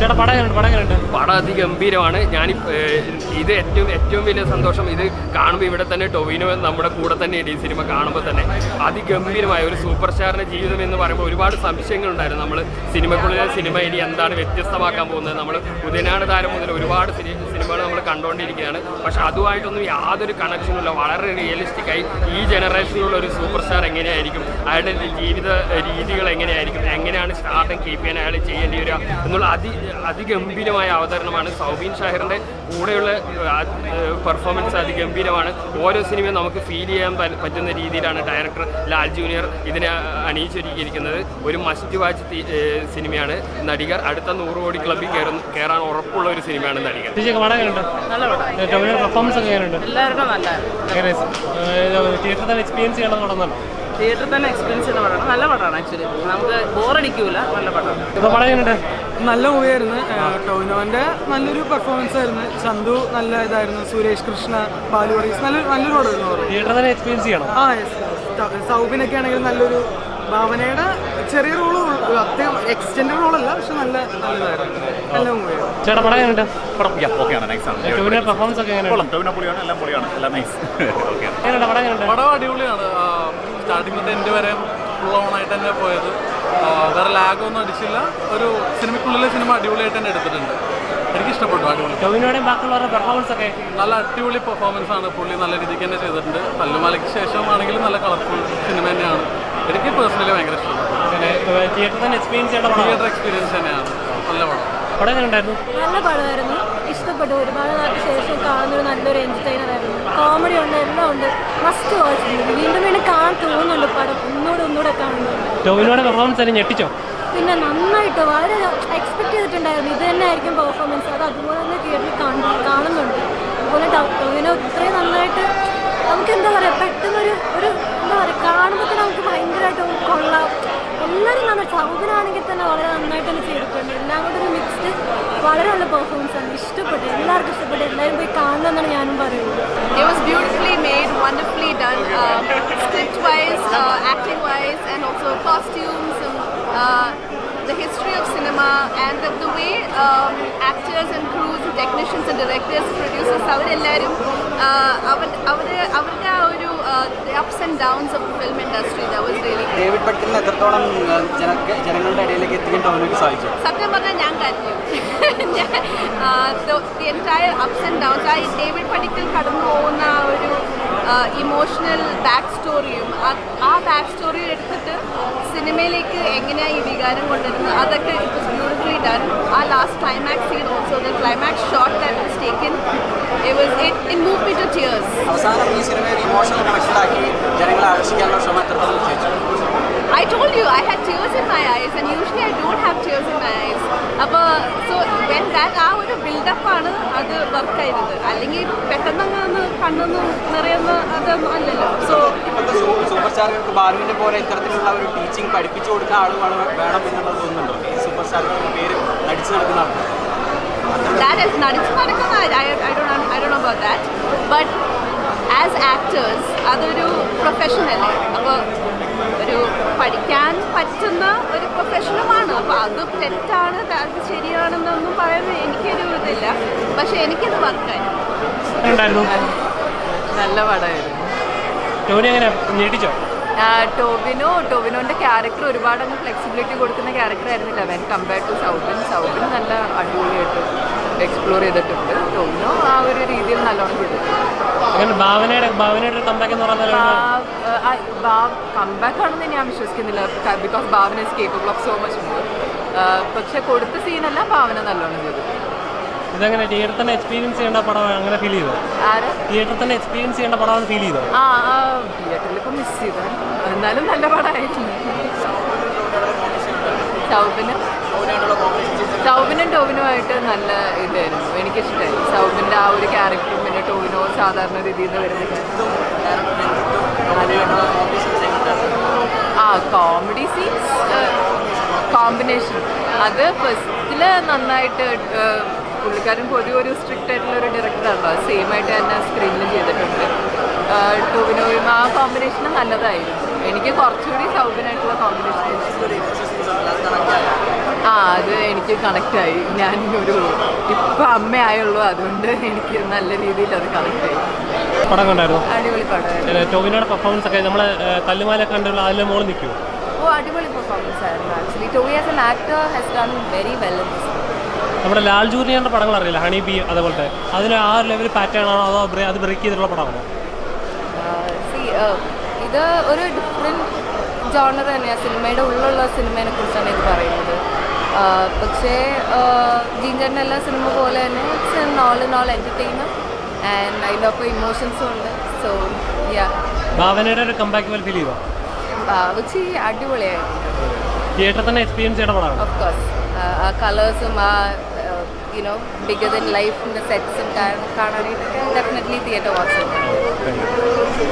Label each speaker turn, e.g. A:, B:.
A: പടം അതിഗംഭീരമാണ്. ഇത് ഏറ്റവും വലിയ സന്തോഷം. ഇത് കാണുമ്പോൾ ഇവിടെ തന്നെ ടൊവിനോ നമ്മുടെ കൂടെ തന്നെ ഈ സിനിമ കാണുമ്പോൾ തന്നെ അതിഗംഭീരമായ ഒരു സൂപ്പർ സ്റ്റാറിൻ്റെ ജീവിതം എന്ന് പറയുമ്പോൾ ഒരുപാട് സംശയങ്ങളുണ്ടായിരുന്നു. നമ്മൾ സിനിമക്കുള്ളിലെ സിനിമ ഇനി എന്താണ് വ്യത്യസ്തമാക്കാൻ പോകുന്നത്. നമ്മൾ ഉദയനാട് താരം മുതൽ ഒരുപാട് സിനിമകൾ നമ്മൾ കണ്ടുകൊണ്ടിരിക്കുകയാണ്. പക്ഷെ അതുമായിട്ടൊന്നും യാതൊരു കണക്ഷനുമില്ല. വളരെ റിയലിസ്റ്റിക്കായി ഈ ജനറേഷനിലുള്ള ഒരു സൂപ്പർ സ്റ്റാർ എങ്ങനെയായിരിക്കും, അയാളുടെ ജീവിത രീതികൾ എങ്ങനെയാണ് സ്റ്റാർട്ടും കീപ്പ് ചെയ്യാൻ അയാൾ ചെയ്യേണ്ടി വരിക എന്നുള്ള അതിഗംഭീരമായ അവതരണമാണ്. സൗബീൻ ഷാഹിറിൻ്റെ കൂടെയുള്ള പെർഫോമൻസ് അതിഗംഭീരമാണ്. ഓരോ സിനിമയും നമുക്ക് ഫീൽ ചെയ്യാൻ പറ്റുന്ന രീതിയിലാണ് ഡയറക്ടർ ലാൽ ജൂനിയർ ഇതിനെ അണിയിച്ചൊരുക്കിയിരിക്കുന്നത്. ഒരു മസ്റ്റ് വാച്ച് സിനിമയാണ് നടികർ. അടുത്ത 100 കോടി ക്ലബ്ബിൽ കയറാൻ ഉറപ്പുള്ള ഒരു സിനിമയാണ് നടികർ.
B: തിയേറ്ററിൽ തന്നെ എക്സ്പീരിയൻസ് ചെയ്യുന്ന പടമാണ്. നല്ല പടമാണ്. ആക്ച്വലി നമുക്ക് ബോറടിക്കൂല. നല്ല പടമാണ്.
C: നല്ല മൂവിയായിരുന്നു. ടോവിനോന്റെ നല്ലൊരു പെർഫോമൻസ് ആയിരുന്നു. ചന്തു നല്ല ഇതായിരുന്നു. സുരേഷ് കൃഷ്ണ, ബാലു വർഗീസ് നല്ലൊരു പടമായിരുന്നു.
A: തിയേറ്ററിൽ തന്നെ എക്സ്പീരിയൻസ് ചെയ്യണം.
C: സൗബിനൊക്കെ ആണെങ്കിൽ നല്ലൊരു ഭാവനയുടെ ചെറിയ റോള്, അത്യാവശ്യം എക്സ്റ്റൻഡ് റോളല്ല, പക്ഷെ നല്ലതായിരുന്നു. നല്ല മൂവിയായിരുന്നു.
D: പടം അടിപൊളിയാണ്. സ്റ്റാർട്ടിംഗ് തൊട്ട് എൻഡ് വരെ ഫുൾ ഓൺ ആയിട്ട് തന്നെ പോയത്. വേറെ ലാഗൊന്നും അടിച്ചില്ല. ഒരു സിനിമയ്ക്കുള്ളിലെ സിനിമ അടിപൊളിയായിട്ട് തന്നെ എടുത്തിട്ടുണ്ട്. എനിക്ക് ഇഷ്ടപ്പെട്ടു. അടിപൊളി. നല്ല അടിപൊളി പെർഫോമൻസ് ആണ്. പുള്ളി നല്ല രീതിക്ക് തന്നെ ചെയ്തിട്ടുണ്ട്. തല്ലുമാലയ്ക്ക് ശേഷം ആണെങ്കിലും നല്ല കളർഫുൾ സിനിമ തന്നെയാണ്. എനിക്ക് പേഴ്സണലി ഭയങ്കര ഇഷ്ടപ്പെട്ടു. തിയേറ്റർ എക്സ്പീരിയൻസ് തന്നെയാണ്. നല്ല
E: നല്ല പടമായിരുന്നു. ഇഷ്ടപ്പെട്ടു. ഒരുപാട് നാൾക്ക് ശേഷം കാണുന്നൊരു നല്ലൊരു എന്റർടൈനർ ആയിരുന്നു. കോമഡി ഉണ്ട്, എല്ലാം ഉണ്ട്. Must watch. വീണ്ടും കാണാൻ തോന്നുന്നുണ്ട് പടം. ഒന്നുകൂടെ കാണുന്നുണ്ട്.
A: ഞെട്ടിച്ചോ?
E: പിന്നെ നന്നായിട്ട് വളരെ എക്സ്പെക്ട് ചെയ്തിട്ടുണ്ടായിരുന്നു ഇത് തന്നെ ആയിരിക്കും പെർഫോമൻസ്. അത് അതുപോലെ തന്നെ തിയേറ്ററിൽ കാണുന്നുണ്ട്. അതുപോലെ ടോവിനോ ഇത്രയും നന്നായിട്ട് നമുക്ക് എന്താ പറയുക, പെട്ടെന്നൊരു എന്താ പറയുക, കാണുമ്പോൾ തന്നെ നമുക്ക് ഭയങ്കരമായിട്ട് കൊള്ളാം. എല്ലാവരും നന്നായി. സൗബിനാണെങ്കിൽ തന്നെ വളരെ നന്നായിട്ട് തന്നെ ചെയ്തിട്ടുണ്ട്. എല്ലാം കൂടെ ഒരു മിക്സ്ഡ് വളരെ നല്ല പെർഫോമൻസ് ആണ്. ഇഷ്ടപ്പെട്ടു. എല്ലാവർക്കും ഇഷ്ടപ്പെട്ടു. എല്ലാവരും പോയി കാണണമെന്നാണ് ഞാനും പറയുന്നത്.
F: It was beautifully made, wonderfully done, script-wise, acting-wise, and also costumes and the history of cinema and the way actors and crews, technicians and directors, producers, അവരെല്ലാവരും അവരുടെ ആ ഒരു ups and downs of the film industry. That was really great.
G: David ബെക്കലിനെ എത്രത്തോളം ജനങ്ങളുടെ ഇടയിലേക്ക് എത്തിക്കാൻ ടോവിനോയ്ക്ക് സാധിച്ചു?
F: സത്യം പറഞ്ഞാൽ ഞാൻ കരഞ്ഞു. the entire ups and downs, David Padikkal കടന്നു പോകുന്ന ആ ഒരു ഇമോഷണൽ ബാക്ക് സ്റ്റോറിയും ആ ബാക്ക് സ്റ്റോറി എടുത്തിട്ട് സിനിമയിലേക്ക് എങ്ങനെയാണ് ഈ വികാരം കൊണ്ടുവരുന്നത്, അതൊക്കെ ഇറ്റ് വാസ് ബ്യൂട്ടിഫുള്ളി ഡൺ. ആ last climax scene also, the climax shot that was taken, it moved me to tears.
G: അവസാനം ഈ സിനിമയെ ഇമോഷണൽ കണക്ഷനാക്കി ജനങ്ങളെ ആകർഷിക്കാനുള്ള ശ്രമം എത്രത്തോളം ചെയ്തു?
F: I told you I had tears in my eyes, and usually I don't have tears in my eyes. So when that ആ ഒരു build-up ആണ് അത് വർക്ക് ആയിരുന്നത്. അല്ലെങ്കിൽ പെട്ടെന്ന് കണ്ണൊന്നും നിറയുന്ന അതൊന്നും അല്ലല്ലോ. സോ
G: ഇപ്പോഴത്തെ സൂപ്പർ സ്റ്റാറുകൾക്ക് ബാലുവിന്റെ പോലെ ഇത്തരത്തിലുള്ള ഒരു ടീച്ചിങ് പഠിപ്പിച്ചു കൊടുക്കുന്ന ആളുകൾ വേണം എന്നുള്ളത് തോന്നുന്നുണ്ടോ? ഈ സൂപ്പർ സ്റ്റാറുകളുടെ പേര് നടിച്ചു നടക്കുന്ന ആൾക്കാർ
F: നടിച്ചു നടക്കുന്ന I don't know about that, but as actors അതൊരു പ്രൊഫഷൻ അല്ലേ. അപ്പോൾ ഒരു പഠിക്കാൻ പറ്റുന്ന ഒരു പ്രൊഫഷനുമാണ്. അപ്പോൾ അത് തെറ്റാണ്, അത് ശരിയാണെന്നൊന്നും പറയുന്നത് എനിക്കൊരു ഇതില്ല. പക്ഷെ എനിക്കത് വർക്കായി.
B: നല്ല പടമായിരുന്നു.
H: ടോവിനോന്റെ ക്യാരക്ടർ ഒരുപാട് അങ്ങ് ഫ്ലെക്സിബിലിറ്റി കൊടുക്കുന്ന ക്യാരക്ടർ ആയിരുന്നില്ല വെൻ കമ്പയർഡ് ടു സൗബിൻ നല്ല അടിപൊളിയായിട്ട് എക്സ്പ്ലോർ ചെയ്തിട്ടുണ്ട്. ടോവിനോ ആ ഒരു രീതിയിൽ നല്ലോണം ചെയ്തിട്ടുണ്ട്. കമ്പാക്ക് ആണെന്ന് ഞാൻ വിശ്വസിക്കുന്നില്ല, because Bhavana is capable of so much more. പക്ഷെ കൊടുത്ത സീനെല്ലാം ഭാവന നല്ലോണം ചെയ്തു.
A: ഇതങ്ങനെ തിയേറ്ററിൽ തന്നെ എക്സ്പീരിയൻസ് ചെയ്യേണ്ട പടം അങ്ങനെ ഫീൽ ചെയ്തോ? തിയേറ്ററിൽ തന്നെ എക്സ്പീരിയൻസ് ചെയ്യേണ്ട പടമാണ് ഫീൽ ചെയ്തോ?
H: തിയേറ്ററിൽ ഇപ്പം മിസ് ചെയ്തു. എന്നാലും നല്ല പടമായിട്ടുണ്ട്. സൗബിനും ടോവിനുമായിട്ട് നല്ല ഇതായിരുന്നു. എനിക്കിഷ്ടമായി സൗബിൻ്റെ ആ ഒരു ക്യാരക്ടറും പിന്നെ ടോവിനോ സാധാരണ രീതിയിൽ നിന്ന് വരുന്ന കോമഡി സീൻസ് കോമ്പിനേഷൻ അത് ഫസ്റ്റിൽ നന്നായിട്ട്. പുള്ളിക്കാരൻ പൊതുവെ ഒരു സ്ട്രിക്റ്റ് ആയിട്ടുള്ള ഒരു ഡയറക്ടറാണല്ലോ. സെയിം ആയിട്ട് തന്നെ സ്ക്രീനിലും ചെയ്തിട്ടുണ്ട്. ടോവിനോയും ആ കോമ്പിനേഷൻ നല്ലതായിരുന്നു. എനിക്ക് കുറച്ചുകൂടി സൗബിനായിട്ടുള്ള കോമ്പിനേഷൻ അത് എനിക്ക് കണക്റ്റായി. ഞാൻ ഇപ്പം അമ്മയായുള്ളൂ, അതുകൊണ്ട് എനിക്ക് നല്ല രീതിയിൽ അത് കണക്റ്റായി.
I: പടം കണ്ടായിരുന്നു?
H: അടിപൊളി പടമായിരുന്നു.
I: ടോവിനോയുടെ പെർഫോമൻസ് ഒക്കെ നമ്മളെ തല്ലുമാല കണ്ടുള്ള അതിലെ മോള് നിൽക്കുമോ?
H: അടിപൊളി പെർഫോമൻസ് ആയിരുന്നു. Actually Tovi as an actor has done very well in this.
I: നമ്മുടെ ലാൽ ജൂനിയറിൻ്റെ പടങ്ങൾ അറിയില്ല, ഹണി ബി അതുപോലത്തെ, അതിന് ആ ലെവൽ പാറ്റേൺ ആണോ അതോ അത് ബ്രേക്ക് ചെയ്തിട്ടുള്ള പടമാണോ?
H: ഇത് ഒരു ഡിഫറെൻറ്റ് ജോണർ തന്നെയാണ്. സിനിമയുടെ ഉള്ളിലുള്ള സിനിമയെ കുറിച്ചാണ് ഇത് പറയുന്നത്. പക്ഷേ ജീൻചേട്ടൻ്റെ എല്ലാ സിനിമ പോലെ തന്നെ it's an all in all entertainer and അതിൻ്റെ ഒപ്പം ഇമോഷൻസും ഉണ്ട്. സോ യാ,
I: ഭാവനയുടെ ഒരു കമ്പാക്ക് പോലെ ഫീൽ ചെയ്തോ?
H: വെച്ച് അടിപൊളിയായിരുന്നു.
I: തിയേറ്ററിൽ തന്നെ എക്സ്പീരിയൻസ് ചെയ്യേണ്ട പടമാണ്.
H: ഓഫ് കോഴ്സ് ആ കളേഴ്സും ആ യുനോ ബിഗർ ദൻ ലൈഫിൻ്റെ സെറ്റ്സും കാണാനായിട്ട് ഡെഫിനറ്റ്ലി തിയേറ്റർ വാച്ച് ചെയ്യും.